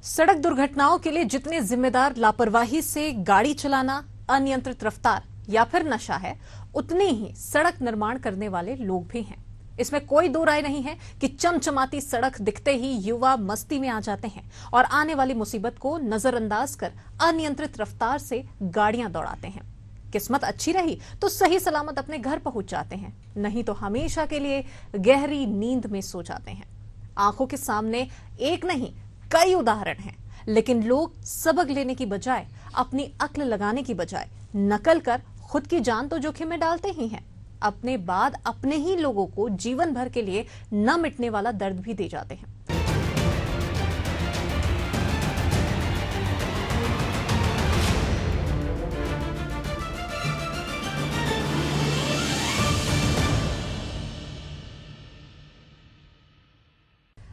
सड़क दुर्घटनाओं के लिए जितने जिम्मेदार लापरवाही से गाड़ी चलाना, अनियंत्रित रफ्तार या फिर नशा है, उतने ही सड़क निर्माण करने वाले लोग भी हैं। इसमें कोई दो राय नहीं है कि चमचमाती सड़क दिखते ही युवा मस्ती में आ जाते हैं और आने वाली मुसीबत को नजरअंदाज कर अनियंत्रित रफ्तार से गाड़ियां दौड़ाते हैं। किस्मत अच्छी रही तो सही सलामत अपने घर पहुंच जाते हैं, नहीं तो हमेशा के लिए गहरी नींद में सो जाते हैं। आंखों के सामने एक नहीं कई उदाहरण हैं, लेकिन लोग सबक लेने की बजाय, अपनी अक्ल लगाने की बजाय नकल कर खुद की जान तो जोखिम में डालते ही हैं। अपने बाद अपने ही लोगों को जीवन भर के लिए न मिटने वाला दर्द भी दे जाते हैं।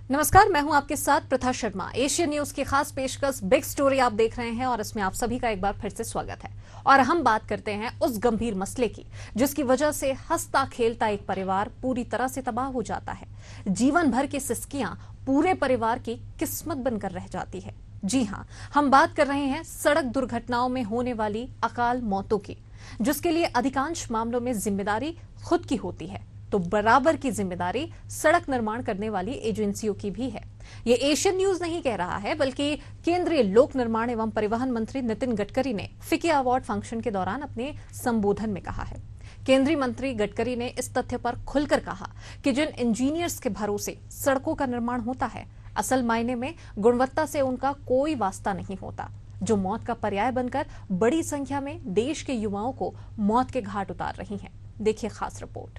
नमस्कार, मैं हूं आपके साथ प्रथा शर्मा। एशियन न्यूज की खास पेशकश बिग स्टोरी आप देख रहे हैं और इसमें आप सभी का एक बार फिर से स्वागत है। और हम बात करते हैं उस गंभीर मसले की जिसकी वजह से हंसता खेलता एक परिवार पूरी तरह से तबाह हो जाता है। जीवन भर की सिसकियां पूरे परिवार की किस्मत बनकर रह जाती है। जी हां, हम बात कर रहे हैं सड़क दुर्घटनाओं में होने वाली अकाल मौतों की, जिसके लिए अधिकांश मामलों में जिम्मेदारी खुद की होती है, तो बराबर की जिम्मेदारी सड़क निर्माण करने वाली एजेंसियों की भी है। ये एशियन न्यूज नहीं कह रहा है, बल्कि केंद्रीय लोक निर्माण एवं परिवहन मंत्री नितिन गडकरी ने फिक्की अवार्ड फंक्शन के दौरान अपने संबोधन में कहा है। केंद्रीय मंत्री गडकरी ने इस तथ्य पर खुलकर कहा कि जिन इंजीनियर्स के भरोसे सड़कों का निर्माण होता है, असल मायने में गुणवत्ता से उनका कोई वास्ता नहीं होता, जो मौत का पर्याय बनकर बड़ी संख्या में देश के युवाओं को मौत के घाट उतार रही हैं। देखिए खास रिपोर्ट।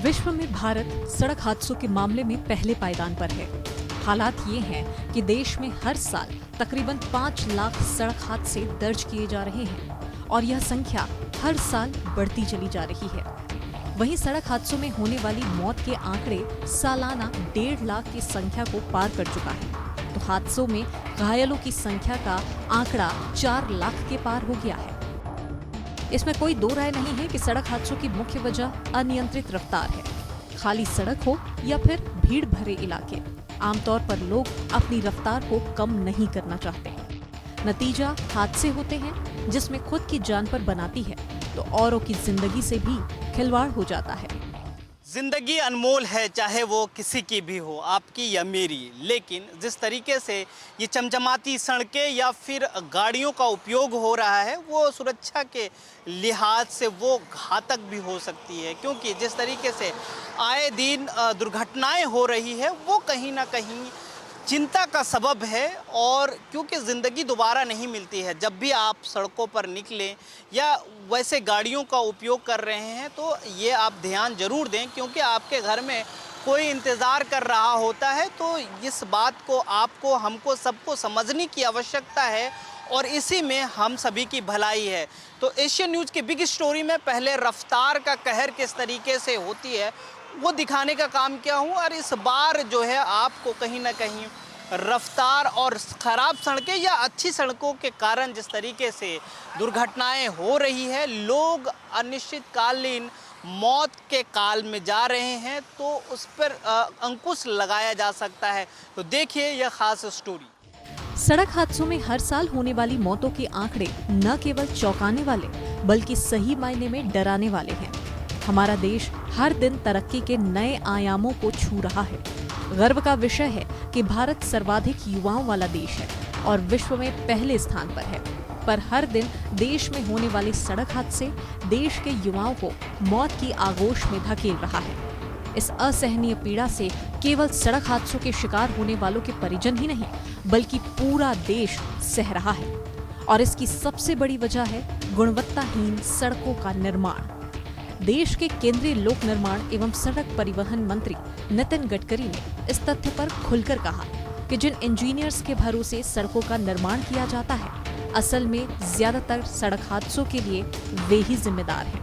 विश्व में भारत सड़क हादसों के मामले में पहले पायदान पर है। हालात ये हैं कि देश में हर साल तकरीबन 5 लाख सड़क हादसे दर्ज किए जा रहे हैं और यह संख्या हर साल बढ़ती चली जा रही है। वहीं सड़क हादसों में होने वाली मौत के आंकड़े सालाना 1.5 लाख की संख्या को पार कर चुका है, तो हादसों में घायलों की संख्या का आंकड़ा 4 लाख के पार हो गया है। इसमें कोई दो राय नहीं है कि सड़क हादसों की मुख्य वजह अनियंत्रित रफ्तार है। खाली सड़क हो या फिर भीड़ भरे इलाके, आमतौर पर लोग अपनी रफ्तार को कम नहीं करना चाहते। नतीजा हादसे होते हैं जिसमें खुद की जान पर बनाती है तो औरों की जिंदगी से भी खिलवाड़ हो जाता है। जिंदगी अनमोल है, चाहे वो किसी की भी हो, आपकी या मेरी। लेकिन जिस तरीके से ये चमचमाती सड़कें या फिर गाड़ियों का उपयोग हो रहा है, वो सुरक्षा के लिहाज से वो घातक भी हो सकती है, क्योंकि जिस तरीके से आए दिन दुर्घटनाएं हो रही है, वो कहीं ना कहीं चिंता का सबब है। और क्योंकि ज़िंदगी दोबारा नहीं मिलती है, जब भी आप सड़कों पर निकलें या वैसे गाड़ियों का उपयोग कर रहे हैं तो ये आप ध्यान ज़रूर दें, क्योंकि आपके घर में कोई इंतज़ार कर रहा होता है। तो इस बात को आपको, हमको, सबको समझने की आवश्यकता है और इसी में हम सभी की भलाई है। तो एशियन न्यूज़ की बिग स्टोरी में पहले रफ्तार का कहर किस तरीके से होती है वो दिखाने का काम किया हूँ, और इस बार जो है आपको कहीं ना कहीं रफ्तार और ख़राब सड़कें या अच्छी सड़कों के कारण जिस तरीके से दुर्घटनाएं हो रही है, लोग अनिश्चितकालीन मौत के काल में जा रहे हैं, तो उस पर अंकुश लगाया जा सकता है। तो देखिए यह खास स्टोरी। सड़क हादसों में हर साल होने वाली मौतों के आंकड़े न केवल चौंकाने वाले बल्कि सही मायने में डराने वाले हैं। हमारा देश हर दिन तरक्की के नए आयामों को छू रहा है। गर्व का विषय है कि भारत सर्वाधिक युवाओं वाला देश है और विश्व में पहले स्थान पर है। पर हर दिन देश में होने वाले सड़क हादसे देश के युवाओं को मौत की आगोश में धकेल रहा है। इस असहनीय पीड़ा से केवल सड़क हादसों के शिकार होने वालों के परिजन ही नहीं, बल्कि पूरा देश सह रहा है। और इसकी सबसे बड़ी वजह है गुणवत्ताहीन सड़कों का निर्माण। देश के केंद्रीय लोक निर्माण एवं सड़क परिवहन मंत्री नितिन गडकरी ने इस तथ्य पर खुलकर कहा कि जिन इंजीनियर्स के भरोसे सड़कों का निर्माण किया जाता है, असल में ज्यादातर सड़क हादसों के लिए वे ही जिम्मेदार हैं।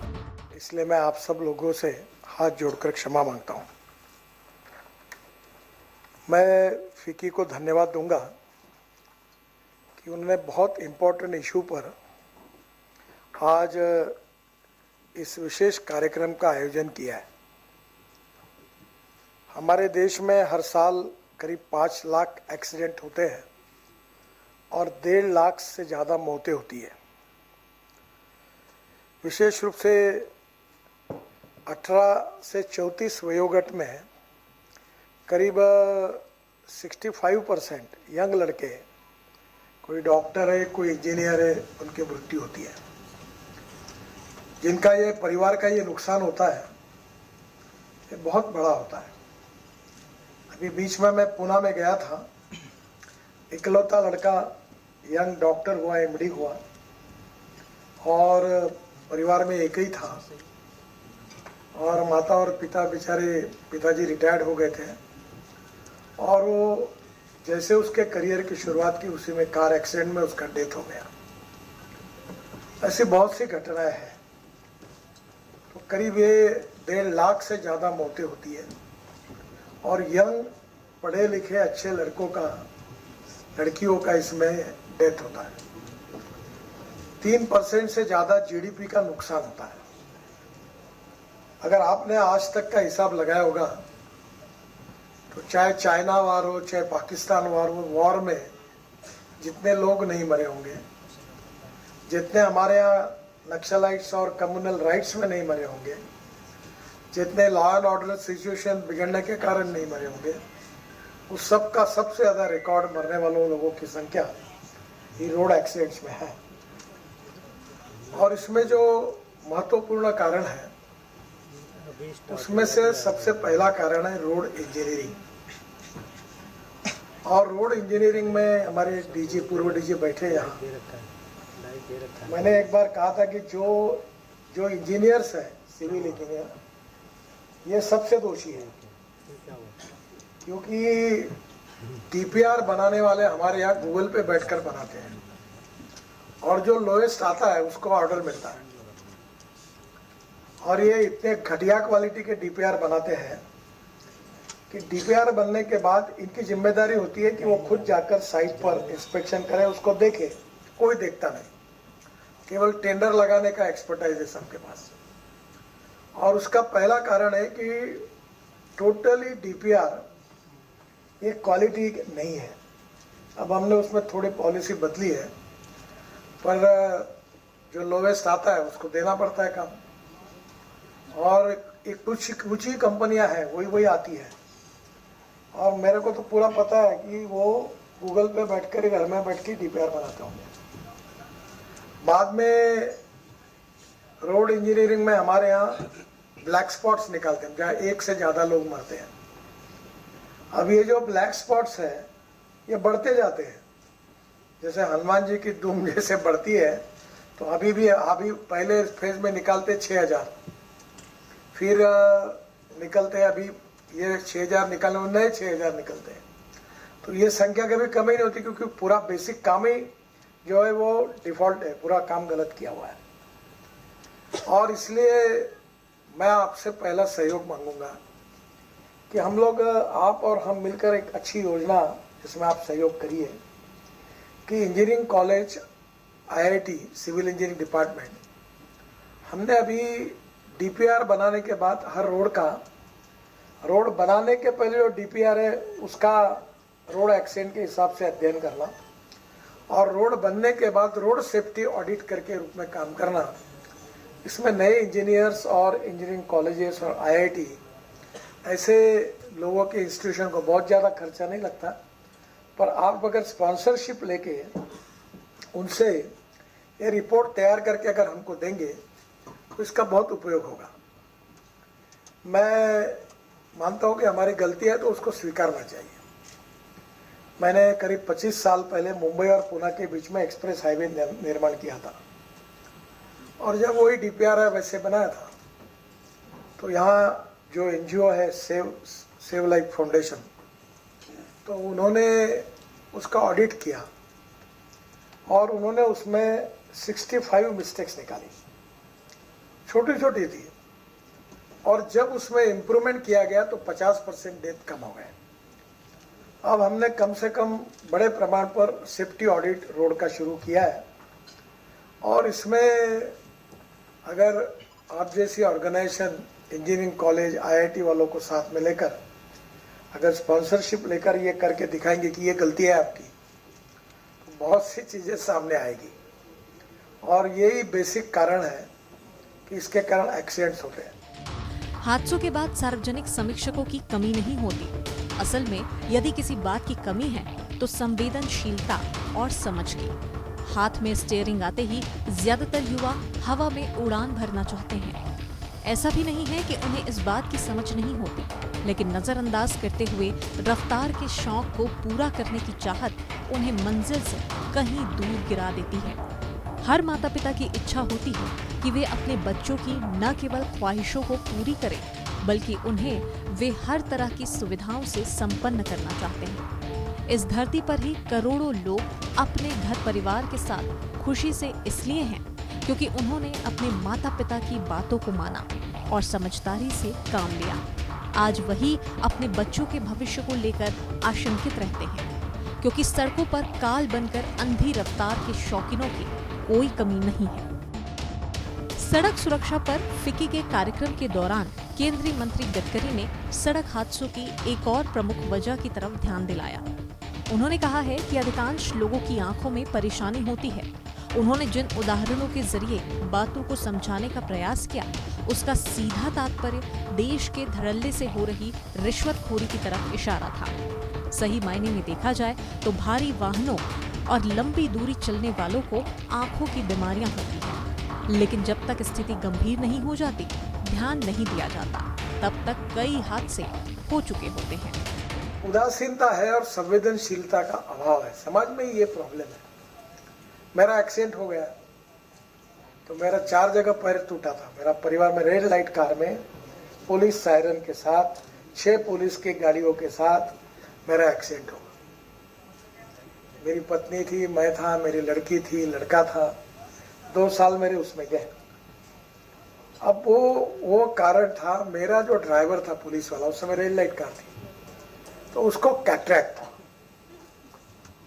इसलिए मैं आप सब लोगों से हाथ जोड़कर क्षमा मांगता हूं। मैं फिक्की को धन्यवाद दूंगा कि उन्होंने बहुत इम्पोर्टेंट इशू पर आज इस विशेष कार्यक्रम का आयोजन किया है। हमारे देश में हर साल करीब 5 लाख एक्सीडेंट होते हैं और 1.5 लाख से ज़्यादा मौतें होती है। विशेष रूप से 18 से 34 वयोगट में करीब 65% यंग लड़के, कोई डॉक्टर है, कोई इंजीनियर है, उनकी मृत्यु होती है। जिनका ये परिवार का ये नुकसान होता है, ये बहुत बड़ा होता है। अभी बीच में मैं पुणे में गया था, इकलौता लड़का यंग डॉक्टर हुआ, एमडी हुआ, और परिवार में एक ही था, और माता और पिता बेचारे, पिताजी रिटायर्ड हो गए थे, और वो जैसे उसके करियर की शुरुआत की, उसी में कार एक्सीडेंट में उसका डेथ हो गया। ऐसी बहुत सी घटनाएं हैं। तो करीब ये 1.5 लाख से ज़्यादा मौतें होती है, और यंग पढ़े लिखे अच्छे लड़कों का, लड़कियों का इसमें डेथ होता है। 3% से ज़्यादा जीडीपी का नुकसान होता है। अगर आपने आज तक का हिसाब लगाया होगा तो चाहे चाइना वार हो, चाहे पाकिस्तान वार हो, वॉर में जितने लोग नहीं मरे होंगे, जितने हमारे यहाँ नक्सलाइट्स और कम्युनल राइट्स में नहीं मरे होंगे, जितने लॉ एंड ऑर्डर सिचुएशन बिगड़ने के कारण नहीं मरे होंगे, उस सब का सबसे ज़्यादा रिकॉर्ड मरने वालों लोगों की संख्या ये रोड एक्सीडेंट्स में है। और इसमें जो महत्वपूर्ण कारण है, उसमें से सबसे पहला कारण है रोड इंजीनियरिंग। और रोड इंजीनियरिंग में हमारे डीजी, पूर्व डीजी बैठे यहाँ, मैंने एक बार कहा था कि जो इंजीनियर्स हैं, सिविल इंजीनियर, ये सबसे दोषी है, क्योंकि डीपीआर बनाने वाले हमारे यहाँ गूगल पे बैठकर बनाते हैं, और जो लोएस्ट आता है उसको ऑर्डर मिलता है। और ये इतने घटिया क्वालिटी के डीपीआर बनाते हैं कि डीपीआर बनने के बाद इनकी जिम्मेदारी होती है कि वो खुद जाकर साइट पर इंस्पेक्शन करें, उसको देखे, कोई देखता नहीं, केवल टेंडर लगाने का एक्सपर्टाइज है सबके पास। और उसका पहला कारण है कि टोटली डीपीआर ये क्वालिटी नहीं है। अब हमने उसमें थोड़ी पॉलिसी बदली है, पर जो लोवेस्ट आता है उसको देना पड़ता है काम, और एक कुछ ही कंपनियां हैं वही आती है। और मेरे को तो पूरा पता है कि वो गूगल पे बैठकर घर में बैठ के डीपीआर बनाते होंगे। बाद में रोड इंजीनियरिंग में हमारे यहाँ ब्लैक स्पॉट्स निकालते हैं, जहाँ एक से ज़्यादा लोग मरते हैं। अब ये जो ब्लैक स्पॉट्स है, ये बढ़ते जाते हैं, जैसे हनुमान जी की धूम जैसे बढ़ती है। तो अभी पहले फेज में निकालते 6000, फिर निकलते, अभी ये 6000 निकालने में नए 6000 निकलते हैं। तो ये संख्या कभी कम ही नहीं होती, क्योंकि पूरा बेसिक काम ही जो है वो डिफॉल्ट है, पूरा काम गलत किया हुआ है। और इसलिए मैं आपसे पहला सहयोग मांगूंगा कि हम लोग, आप और हम मिलकर एक अच्छी योजना जिसमें आप सहयोग करिए कि engineering college, IIT, civil engineering department, हमने अभी डीपीआर बनाने के बाद हर रोड बनाने के पहले जो डीपीआर है उसका रोड एक्सीडेंट के हिसाब से अध्ययन करना, और रोड बनने के बाद रोड सेफ्टी ऑडिट करके रूप में काम करना। इसमें नए इंजीनियर्स और इंजीनियरिंग कॉलेजेस और आईआईटी ऐसे लोगों के इंस्टीट्यूशन को बहुत ज़्यादा खर्चा नहीं लगता, पर आप अगर स्पॉन्सरशिप लेके उनसे ये रिपोर्ट तैयार करके अगर हमको देंगे तो इसका बहुत उपयोग होगा। मैं मानता हूँ कि हमारी गलती है तो उसको स्वीकारना चाहिए। मैंने करीब 25 साल पहले मुंबई और पुणे के बीच में एक्सप्रेस हाईवे निर्माण किया था, और जब वही डीपीआर है वैसे बनाया था, तो यहाँ जो एनजीओ है सेव लाइफ फाउंडेशन, तो उन्होंने उसका ऑडिट किया और उन्होंने उसमें 65 मिस्टेक्स निकाली, छोटी छोटी थी, और जब उसमें इम्प्रूवमेंट किया गया तो 50% डेथ कम हो गए। अब हमने कम से कम बड़े प्रमाण पर सेफ्टी ऑडिट रोड का शुरू किया है, और इसमें अगर आप जैसी ऑर्गेनाइजेशन, इंजीनियरिंग कॉलेज, आईआईटी वालों को साथ में लेकर अगर स्पॉन्सरशिप लेकर ये करके दिखाएंगे कि ये गलती है आपकी, तो बहुत सी चीज़ें सामने आएगी। और यही बेसिक कारण है कि इसके कारण एक्सीडेंट्स होते हैं। हादसों के बाद सार्वजनिक समीक्षकों की कमी नहीं होती। असल में यदि किसी बात की कमी है तो संवेदनशीलता और समझ की। हाथ में स्टीयरिंग आते ही ज्यादातर युवा हवा में उड़ान भरना चाहते हैं। ऐसा भी नहीं है कि उन्हें इस बात की समझ नहीं होती, लेकिन नजरअंदाज करते हुए रफ्तार के शौक को पूरा करने की चाहत उन्हें मंजिल से कहीं दूर गिरा देती है। हर माता पिता की इच्छा होती है कि वे अपने बच्चों की न केवल ख्वाहिशों को पूरी करें, बल्कि उन्हें वे हर तरह की सुविधाओं से संपन्न करना चाहते हैं। इस धरती पर ही करोड़ों लोग अपने घर परिवार के साथ खुशी से इसलिए हैं क्योंकि उन्होंने अपने माता पिता की बातों को माना और समझदारी से काम लिया। आज वही अपने बच्चों के भविष्य को लेकर आशंकित रहते हैं, क्योंकि सड़कों पर काल बनकर अंधी रफ्तार के शौकीनों की कोई कमी नहीं है। सड़क सुरक्षा पर फिक्की के कार्यक्रम के दौरान केंद्रीय मंत्री गडकरी ने सड़क हादसों की एक और प्रमुख वजह की तरफ ध्यान दिलाया। उन्होंने कहा है कि अधिकांश लोगों की आंखों में परेशानी होती है। उन्होंने जिन उदाहरणों के जरिए बातों को समझाने का प्रयास किया, उसका सीधा तात्पर्य देश के धड़ल्ले से हो रही रिश्वतखोरी की तरफ इशारा था। सही मायने में देखा जाए तो भारी वाहनों और लंबी दूरी चलने वालों को आंखों की बीमारियां होती हैं, लेकिन जब तक स्थिति गंभीर नहीं हो जाती, ध्यान नहीं दिया जाता, तब तक कई हादसे हो चुके होते हैं। उदासीनता है और संवेदनशीलता का अभाव है। समाज में ये प्रॉब्लम है। मेरा एक्सीडेंट हो गया तो मेरा 4 जगह पैर टूटा था। मेरा परिवार में रेड लाइट कार में पुलिस सायरन के साथ 6 पुलिस की गाड़ियों के साथ मेरा एक्सीडेंट हुआ। मेरी पत्नी थी, मैं था, मेरी लड़की थी, लड़का था। 2 साल मेरे उसमें गए। अब वो कारण था, मेरा जो ड्राइवर था पुलिस वाला, उस समय रेड लाइट कार थी, तो उसको कैटरैक्ट था।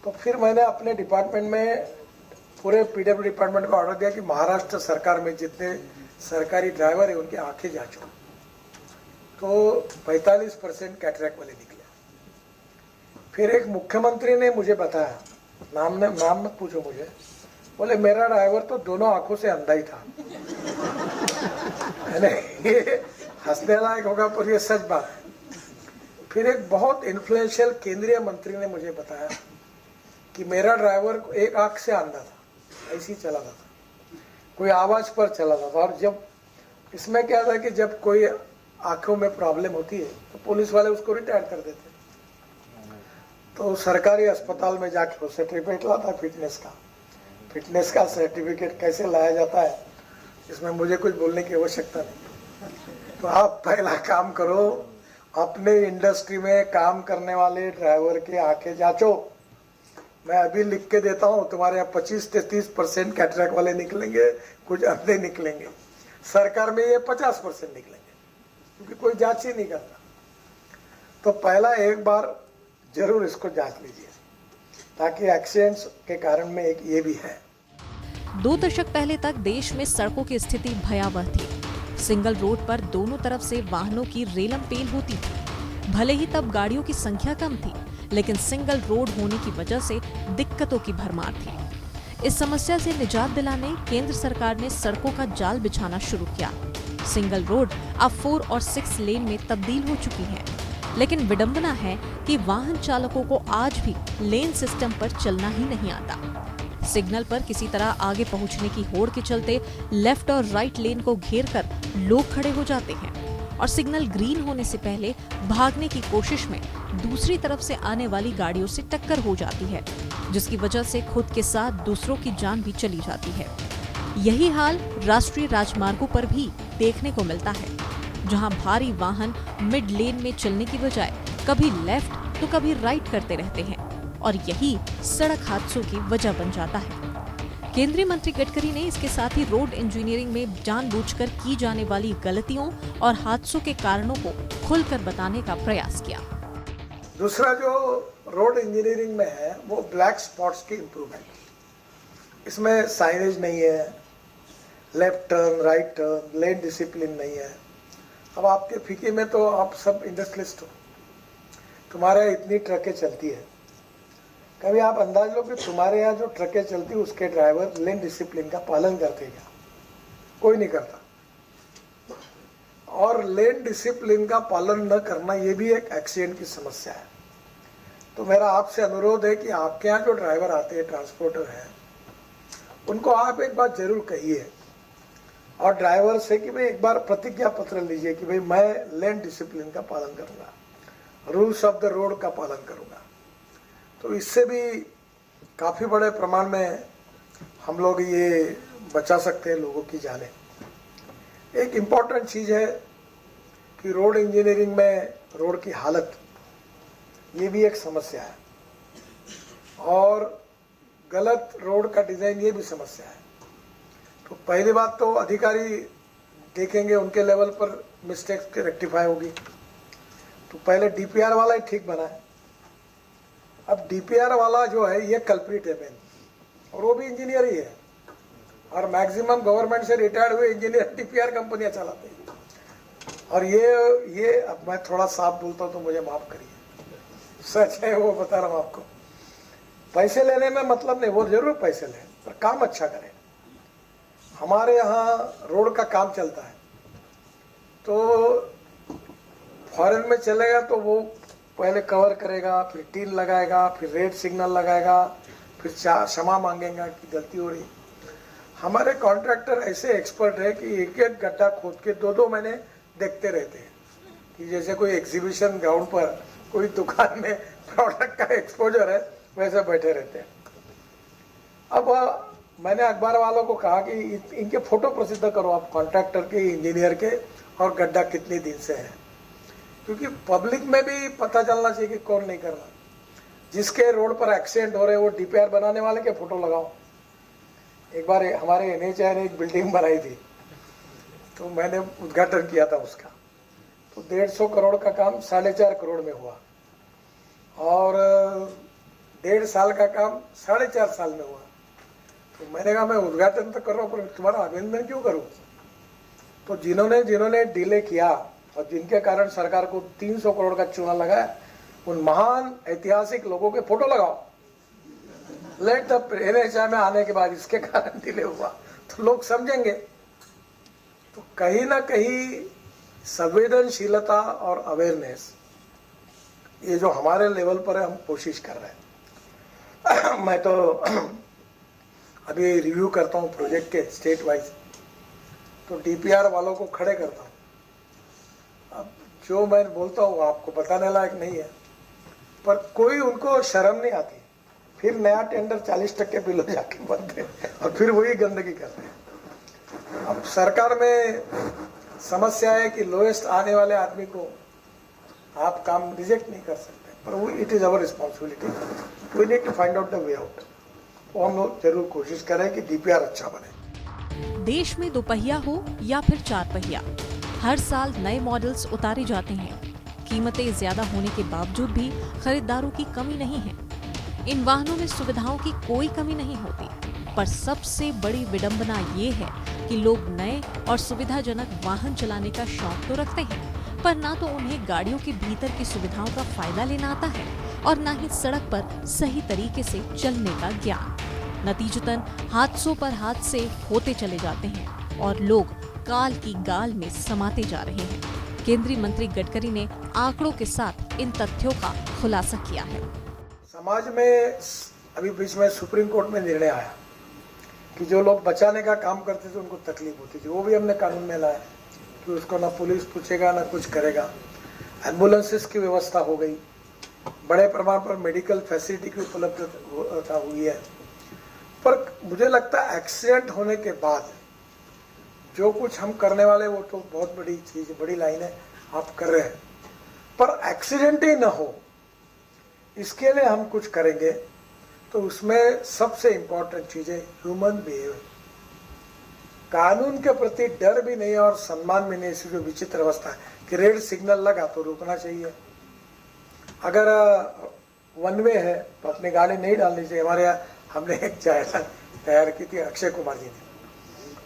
तो फिर मैंने अपने डिपार्टमेंट में पूरे पीडब्ल्यू डिपार्टमेंट को ऑर्डर दिया कि महाराष्ट्र सरकार में जितने सरकारी ड्राइवर है उनकी आंखें जांचो। तो 45% कैटरैक्ट वाले निकले। फिर एक मुख्यमंत्री ने मुझे बताया, नाम मत पूछो मुझे, बोले मेरा ड्राइवर तो दोनों आंखों से अंधा ही था। ये हंसने लायक होगा पर ये सच बात है। फिर एक बहुत इन्फ्लुएंशियल केंद्रीय मंत्री ने मुझे बताया कि मेरा ड्राइवर एक आंख से अंधा था, ऐसे ही चला था, कोई आवाज पर चला था। और जब इसमें क्या था कि जब कोई आंखों में प्रॉब्लम होती है तो पुलिस वाले उसको रिटायर कर देते। तो सरकारी अस्पताल में जाके वो सर्टिफिकेट लाता फिटनेस का सर्टिफिकेट कैसे लाया जाता है, इसमें मुझे कुछ बोलने की आवश्यकता नहीं। तो आप पहला काम करो, अपने इंडस्ट्री में काम करने वाले ड्राइवर की आंखें जांचो। मैं अभी लिख के देता हूँ, तुम्हारे यहाँ 25 से 30% कैटरैक्ट वाले निकलेंगे, कुछ अंधे निकलेंगे। सरकार में ये 50% निकलेंगे, क्योंकि कोई जांच ही नहीं करता। तो पहला एक बार जरूर इसको जांच लीजिए, ताकि एक्सीडेंट्स के कारण में एक ये भी है। 2 दशक पहले तक देश में सड़कों की स्थिति भयावह थी। सिंगल रोड पर दोनों तरफ से वाहनों की रेलम पेल होती थी। भले ही तब गाड़ियों की संख्या कम थी, लेकिन सिंगल रोड होने की वजह से दिक्कतों की भरमार थी। इस समस्या से निजात दिलाने केंद्र सरकार ने सड़कों का जाल बिछाना शुरू किया। सिंगल रोड अब 4 और 6 लेन में तब्दील हो चुकी है, लेकिन विडंबना है कि वाहन चालकों को आज भी लेन सिस्टम पर चलना ही नहीं आता। सिग्नल पर किसी तरह आगे पहुंचने की होड़ के चलते लेफ्ट और राइट लेन को घेरकर लोग खड़े हो जाते हैं और सिग्नल ग्रीन होने से पहले भागने की कोशिश में दूसरी तरफ से आने वाली गाड़ियों से टक्कर हो जाती है, जिसकी वजह से खुद के साथ दूसरों की जान भी चली जाती है। यही हाल राष्ट्रीय राजमार्गों पर भी देखने को मिलता है, जहां भारी वाहन मिड लेन में चलने की बजाय कभी लेफ्ट तो कभी राइट करते रहते हैं और यही सड़क हादसों की वजह बन जाता है। केंद्रीय मंत्री गडकरी ने इसके साथ ही रोड इंजीनियरिंग में जानबूझकर की जाने वाली गलतियों और हादसों के कारणों को खुलकर बताने का प्रयास किया। दूसरा जो रोड इंजीनियरिंग में है वो ब्लैक स्पॉट्स की इम्प्रूवमेंट। इसमें साइनेज नहीं है, लेफ्ट टर्न, राइट टर्न, लेन डिसिप्लिन नहीं है। अब आपके फिकी में तो आप सब इंडस्ट्रियलिस्ट हो, तुम्हारे यहाँ इतनी ट्रकें चलती है, कभी आप अंदाज लो कि तुम्हारे यहाँ जो ट्रकें चलती उसके ड्राइवर लेन डिसिप्लिन का पालन करते क्या? कोई नहीं करता। और लेन डिसिप्लिन का पालन न करना ये भी एक एक्सीडेंट की समस्या है। तो मेरा आपसे अनुरोध है कि आपके यहाँ जो ड्राइवर आते हैं, ट्रांसपोर्टर हैं, उनको आप एक बात जरूर कहिए और ड्राइवर से कि भाई एक बार प्रतिज्ञा पत्र लीजिए कि भाई मैं लेन डिसिप्लिन का पालन करूंगा, रूल्स ऑफ द रोड का पालन करूंगा। तो इससे भी काफ़ी बड़े प्रमाण में हम लोग ये बचा सकते हैं लोगों की जानें। एक इम्पॉर्टेंट चीज़ है कि रोड इंजीनियरिंग में रोड की हालत, ये भी एक समस्या है, और गलत रोड का डिज़ाइन ये भी समस्या है। तो पहली बात तो अधिकारी देखेंगे, उनके लेवल पर मिस्टेक्स रेक्टिफाई होगी। तो पहले डीपीआर वाला ही ठीक बना है। अब डीपीआर वाला जो है ये कल्प्रिट है मेन, और वो भी इंजीनियर ही है, और मैक्सिमम गवर्नमेंट से रिटायर्ड हुए इंजीनियर डीपीआर कंपनियां चलाते हैं। और ये अब मैं थोड़ा साफ बोलता हूँ तो मुझे माफ करिए, सच है वो बता रहा हूँ आपको। पैसे लेने में मतलब नहीं, वो जरूर पैसे लें पर काम अच्छा करें। हमारे यहाँ रोड का काम चलता है, तो फॉरेन में चलेगा तो वो पहले कवर करेगा, फिर टीन लगाएगा, फिर रेड सिग्नल लगाएगा, फिर क्षमा मांगेगा कि गलती हो रही। हमारे कॉन्ट्रैक्टर ऐसे एक्सपर्ट है कि एक एक गड्ढा खोद के 2-2 महीने देखते रहते हैं कि जैसे कोई एग्जीबिशन ग्राउंड पर कोई दुकान में प्रोडक्ट का एक्सपोजर है वैसे बैठे रहते हैं। अब मैंने अखबार वालों को कहा कि इनके फोटो प्रसिद्ध करो आप, कॉन्ट्रैक्टर के, इंजीनियर के, और गड्ढा कितने दिन से है, क्योंकि पब्लिक में भी पता चलना चाहिए कि कौन नहीं कर रहा। जिसके रोड पर एक्सीडेंट हो रहे वो डीपीआर बनाने वाले के फोटो लगाओ। एक बार हमारे एनएचआई ने एक बिल्डिंग बनाई थी, तो मैंने उद्घाटन किया था उसका। तो 150 करोड़ का काम 4.5 करोड़ में हुआ, और 1.5 साल का काम 4.5 साल में हुआ। तो मैंने कहा मैं उद्घाटन तो कर रहा हूँ पर तुम्हारा अभिनंदन क्यों करूँ? तो जिन्होंने डिले किया और जिनके कारण सरकार को 300 करोड़ का चूना लगा, उन महान ऐतिहासिक लोगों के फोटो लगाओ। लेट द एनएचआई में आने के बाद इसके कारण डिले हुआ तो लोग समझेंगे। तो कहीं ना कहीं संवेदनशीलता और अवेयरनेस, ये जो हमारे लेवल पर है, हम कोशिश कर रहे हैं। मैं तो अभी रिव्यू करता हूँ प्रोजेक्ट के स्टेट वाइज, तो डीपीआर वालों को खड़े करता हूँ। अब जो मैं बोलता हूँ आपको बताने लायक नहीं है, पर कोई उनको शर्म नहीं आती, फिर नया टेंडर 40% बिल हो जाके बनते हैं और फिर वही गंदगी करते हैं। अब सरकार में समस्या है कि लोएस्ट आने वाले आदमी को आप काम रिजेक्ट नहीं कर सकते, पर वो it is our responsibility, we need to find out the way out. वो हम लोग जरूर कोशिश करें कि डीपीआर अच्छा बने। देश में 2 पहिया हो या फिर 4 पहिया, हर साल नए मॉडल्स उतारे जाते हैं। कीमतें ज्यादा होने के बावजूद भी खरीदारों की कमी नहीं है। इन वाहनों में सुविधाओं की कोई कमी नहीं होती, पर सबसे बड़ी विडंबना ये है कि लोग नए और सुविधाजनक वाहन चलाने का शौक तो रखते हैं, पर ना तो उन्हें गाड़ियों के भीतर की सुविधाओं का फायदा लेना आता है और ना ही सड़क पर सही तरीके से चलने का ज्ञान। नतीजतन हादसों पर हादसे होते चले जाते हैं और लोग काल की गाल में समाते जा रहे हैं। केंद्रीय मंत्री गडकरी ने आंकड़ों के साथ इन तथ्यों का खुलासा किया है। समाज में अभी बीच में सुप्रीम कोर्ट में निर्णय आया कि जो लोग बचाने का काम करते थे उनको तकलीफ होती थी, वो भी हमने कानून में लाया कि उसको ना पुलिस पूछेगा ना कुछ करेगा। एम्बुलेंसेस की व्यवस्था हो गई, बड़े प्रमाण पर मेडिकल फैसिलिटी की उपलब्धता हुई है। पर मुझे लगता है एक्सीडेंट होने के बाद जो कुछ हम करने वाले वो तो बहुत बड़ी चीज, बड़ी लाइन है, आप कर रहे हैं, पर एक्सीडेंट ही ना हो इसके लिए हम कुछ करेंगे। तो उसमें सबसे इम्पोर्टेंट चीज है ह्यूमन बिहेवियर। कानून के प्रति डर भी नहीं और सम्मान भी नहीं। जो विचित्र अवस्था है कि रेड सिग्नल लगा तो रुकना चाहिए, अगर वन वे है तो अपनी गाड़ी नहीं डालनी चाहिए। हमारे यहाँ हमने एक जायरात तैयार की थी अक्षय कुमार जी ने,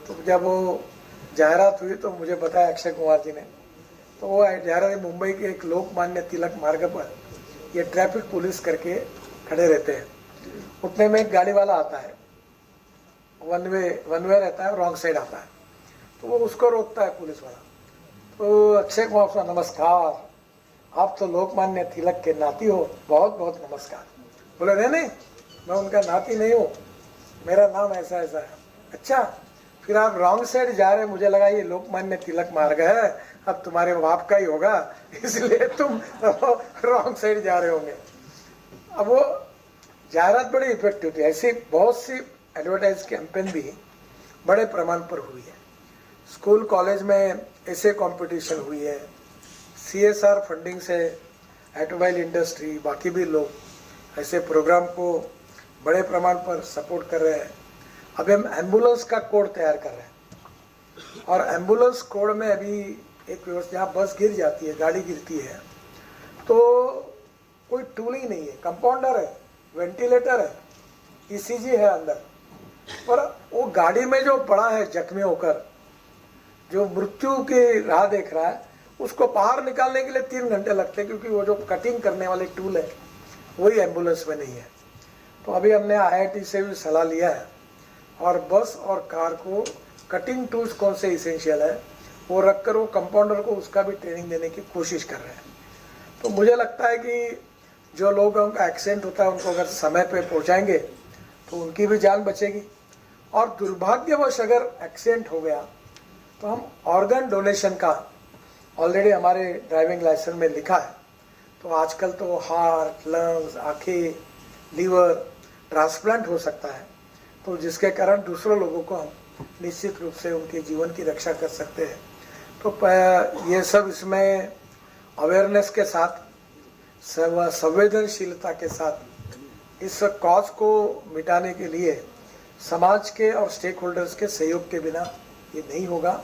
तो जब वो जायरात हुई तो मुझे बताया अक्षय कुमार जी ने, तो वो जायरात मुंबई के एक लोकमान्य तिलक मार्ग पर ये ट्रैफिक पुलिस करके खड़े रहते हैं। उतने में एक गाड़ी वाला आता है, वन वे रहता है, रॉन्ग साइड आता है, तो वो उसको रोकता है पुलिस वाला। तो अक्षय कुमार साहब, नमस्कार, आप तो लोकमान्य तिलक के नाती हो, बहुत बहुत नमस्कार। बोले नहीं, मैं उनका नाती नहीं हूँ, मेरा नाम ऐसा ऐसा है। अच्छा, फिर आप रॉन्ग साइड जा रहे, मुझे लगा ये लोकमान्य तिलक मार्ग है, अब तुम्हारे बाप का ही होगा, इसलिए तुम रॉन्ग साइड जा रहे होंगे। अब वो जाहिरात बड़ी इफेक्टिव थी। ऐसी बहुत सी एडवर्टाइज कैंपेन भी बड़े प्रमाण पर हुई है। स्कूल कॉलेज में ऐसे कंपटीशन हुई है, CSR फंडिंग से ऑटोमोबाइल इंडस्ट्री, बाकी भी लोग ऐसे प्रोग्राम को बड़े प्रमाण पर सपोर्ट कर रहे हैं। अभी हम एम्बुलेंस का कोड तैयार कर रहे हैं, और एम्बुलेंस कोड में अभी एक व्यवस्था, जहाँ बस गिर जाती है, गाड़ी गिरती है, तो कोई टूल ही नहीं है, कंपाउंडर है, वेंटिलेटर है, ECG है अंदर, पर वो गाड़ी में जो पड़ा है जख्मी होकर, जो मृत्यु की राह देख रहा है, उसको बाहर निकालने के लिए 3 घंटे लगते हैं, क्योंकि वो जो कटिंग करने वाले टूल है वही एम्बुलेंस में नहीं है। तो अभी हमने IIT से भी सलाह लिया है, और बस और कार को कटिंग टूल्स कौन से इसेंशियल है वो रखकर वो कंपाउंडर को उसका भी ट्रेनिंग देने की कोशिश कर रहे हैं। तो मुझे लगता है कि जो लोगों का एक्सीडेंट होता है उनको अगर समय पे पहुंचाएंगे तो उनकी भी जान बचेगी, और दुर्भाग्यवश अगर एक्सीडेंट हो गया तो हम ऑर्गन डोनेशन का ऑलरेडी हमारे ड्राइविंग लाइसेंस में लिखा है। तो आजकल तो हार्ट, लंग्स, आँखें, लीवर ट्रांसप्लांट हो सकता है, तो जिसके कारण दूसरों लोगों को हम निश्चित रूप से उनके जीवन की रक्षा कर सकते हैं। तो ये सब इसमें अवेयरनेस के साथ, संवेदनशीलता के साथ इस कॉज को मिटाने के लिए समाज के और स्टेक होल्डर्स के सहयोग के बिना ये नहीं होगा।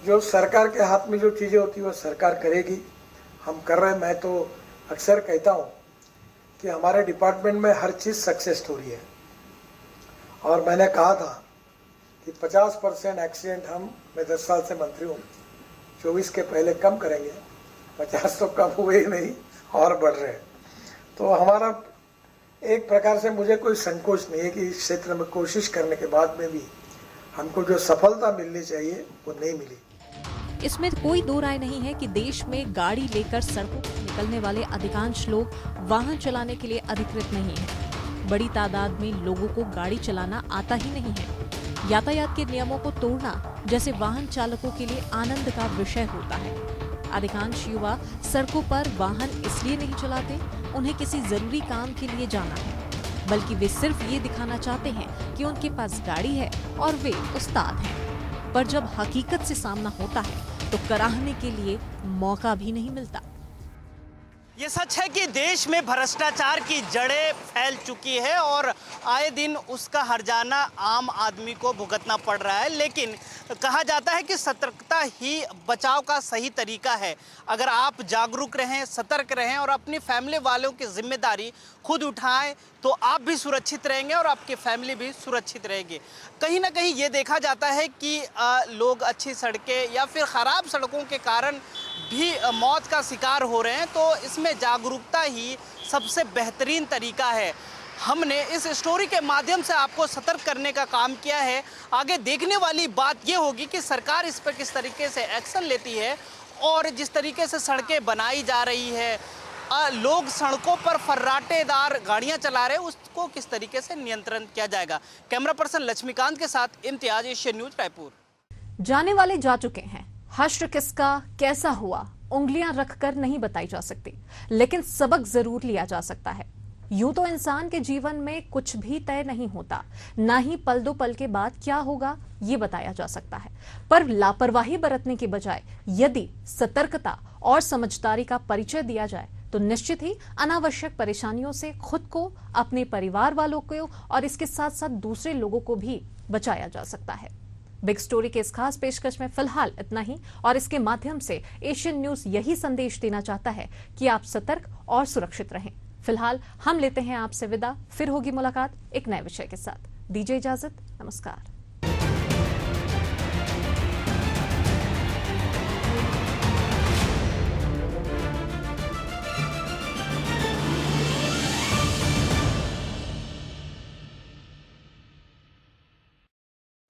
जो सरकार के हाथ में जो चीज़ें होती है वो सरकार करेगी, हम कर रहे हैं। मैं तो अक्सर कहता हूँ कि हमारे डिपार्टमेंट में हर चीज़ सक्सेस स्टोरी है, और मैंने कहा था कि 50% एक्सीडेंट मैं 10 साल से मंत्री हूँ, 24 के पहले कम करेंगे। 50 तो कम हुए ही नहीं और बढ़ रहे हैं। तो हमारा एक प्रकार से मुझे कोई संकोच नहीं है कि इस क्षेत्र में कोशिश करने के बाद में भी हमको जो सफलता मिलनी चाहिए वो नहीं मिली। इसमें कोई दो राय नहीं है कि देश में गाड़ी लेकर सड़कों पर निकलने वाले अधिकांश लोग वाहन चलाने के लिए अधिकृत नहीं है। बड़ी तादाद में लोगों को गाड़ी चलाना आता ही नहीं है। यातायात के नियमों को तोड़ना जैसे वाहन चालकों के लिए आनंद का विषय होता है। अधिकांश युवा सड़कों पर वाहन इसलिए नहीं चलाते, उन्हें किसी जरूरी काम के लिए जाना है, बल्कि वे सिर्फ ये दिखाना चाहते हैं कि उनके पास गाड़ी है और वे उस्ताद हैं। पर जब हकीकत से सामना होता है तो कराहने के लिए मौका भी नहीं मिलता। ये सच है कि देश में भ्रष्टाचार की जड़ें फैल चुकी है और आए दिन उसका हर्जाना आम आदमी को भुगतना पड़ रहा है। लेकिन कहा जाता है कि सतर्कता ही बचाव का सही तरीका है। अगर आप जागरूक रहें, सतर्क रहें और अपनी फैमिली वालों की जिम्मेदारी खुद उठाएं तो आप भी सुरक्षित रहेंगे और आपकी फैमिली भी सुरक्षित रहेगी। कहीं ना कहीं ये देखा जाता है कि लोग अच्छी सड़कें या फिर ख़राब सड़कों के कारण भी मौत का शिकार हो रहे हैं। तो इसमें जागरूकता ही सबसे बेहतरीन तरीका है। हमने इस स्टोरी के माध्यम से आपको सतर्क करने का काम किया है। आगे देखने वाली बात ये होगी कि सरकार इस पर किस तरीके से एक्शन लेती है और जिस तरीके से सड़कें बनाई जा रही है, लोग सड़कों पर फर्राटेदार गाड़ियां चला रहे हैं, उसको किस तरीके से नियंत्रण किया जाएगा। कैमरा पर्सन लक्ष्मीकांत के साथ इम्तियाज, एशियन न्यूज, रायपुर। जाने वाले जा चुके हैं। हश्र किसका कैसा हुआ उंगलियां रखकर नहीं बताई जा सकती, लेकिन सबक जरूर लिया जा सकता है। यूं तो इंसान के जीवन में कुछ भी तय नहीं होता, ना ही पल दो पल के बाद क्या होगा ये बताया जा सकता है। पर लापरवाही बरतने के बजाय यदि सतर्कता और समझदारी का परिचय दिया जाए तो निश्चित ही अनावश्यक परेशानियों से खुद को, अपने परिवार वालों को और इसके साथ साथ दूसरे लोगों को भी बचाया जा सकता है। बिग स्टोरी के इस खास पेशकश में फिलहाल इतना ही, और इसके माध्यम से एशियन न्यूज यही संदेश देना चाहता है कि आप सतर्क और सुरक्षित रहें। फिलहाल हम लेते हैं आपसे विदा, फिर होगी मुलाकात एक नए विषय के साथ। दीजिए इजाजत, नमस्कार।